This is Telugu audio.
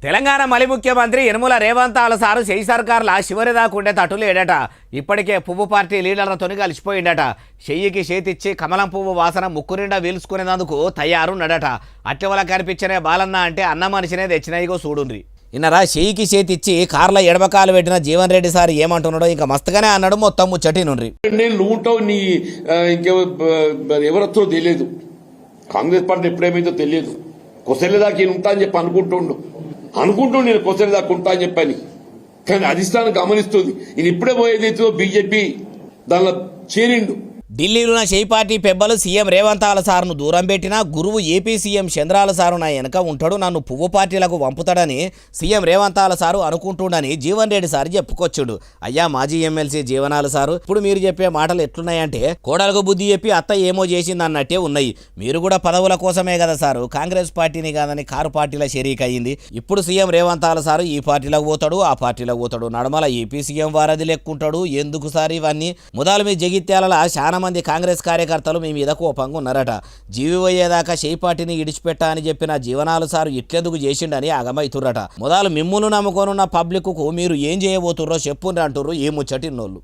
తెలంగాణ మలి ముఖ్యమంత్రి యనమల రేవంత్ సారు చేయి సర్కార్ల శివరిదాకుండే తట్టులేడట. ఇప్పటికే పువ్వు పార్టీ లీడర్లతో కలిసిపోయిండట. చెయ్యికి చేతిచ్చి కమలం పువ్వు వాసన ముక్కు నిండా వీల్చుకునేందుకు తయారున్నాడట. అట్టవల కనిపించనే బాలన్న అంటే అన్న మనిషినే తెచ్చినాయిగో చూడుండ్రి. ఇన్నరా చెయ్యికి చేతిచ్చి కార్ల ఎడమకాలు పెట్టిన జీవన్ రెడ్డి సార్ ఏమంటున్నాడో ఇంకా మస్తుగానే అన్నాడు. మొత్తం ముచ్చటినుండ్రి. నీ ఎవరొచ్చో తెలియదు, కాంగ్రెస్ పార్టీ ఎప్పుడేమైందో తెలియదు. కొసెల దాకా ఈయన ఉంటా అని చెప్పి అనుకుంటుండు నేను కొసెల దాకా ఉంటా అని చెప్పని. కానీ అధిష్టానం గమనిస్తుంది ఈయన ఇప్పుడే పోయేది బీజేపీ దానిలో చేరిండు. ఢిల్లీలో చేయి పార్టీ పెబ్బలు సీఎం రేవంత్ సార్ను దూరం పెట్టినా గురువు ఏపీ సీఎం చంద్రాల సారు నా వెనక ఉంటాడు, నన్ను పువ్వు పార్టీలకు పంపుతాడని సీఎం రేవంత్ సారు అనుకుంటుండని జీవన్ రెడ్డి సార్ చెప్పుకొచ్చుడు. అయ్యా మాజీ ఎమ్మెల్సీ జీవనాల సారు, ఇప్పుడు మీరు చెప్పే మాటలు ఎట్లున్నాయంటే కోడలకు బుద్ధి చెప్పి అత్త ఏమో చేసింది అన్నట్టే ఉన్నాయి. మీరు కూడా పదవుల కోసమే కదా సారు కాంగ్రెస్ పార్టీని కాదని కారు పార్టీల షరీక్ అయ్యింది. ఇప్పుడు సీఎం రేవంత్ సారు ఈ పార్టీలకు పోతాడు, ఆ పార్టీలకు పోతాడు, నడమల ఏపీ సీఎం వారధి లెక్కుంటాడు. ఎందుకు సార్ ఇవన్నీ? ముదాలు మీ జగిత్యాల చాలా మంది కాంగ్రెస్ కార్యకర్తలు మీ మీద కోపంగా ఉన్నారట. జీవి పోయేదాకా చేయి పార్టీని ఇడిచిపెట్టా అని చెప్పిన జీవనాలు సారు ఇట్లెందుకు చేసిండని అగమైతుర్రట. మొదలు మిమ్మును నమ్ముకోనున్న పబ్లిక్ కు మీరు ఏం చేయబోతుర్రో చెప్పుండ్రి అంటుర్రు ఈ ముచ్చటిన్నోళ్ళు.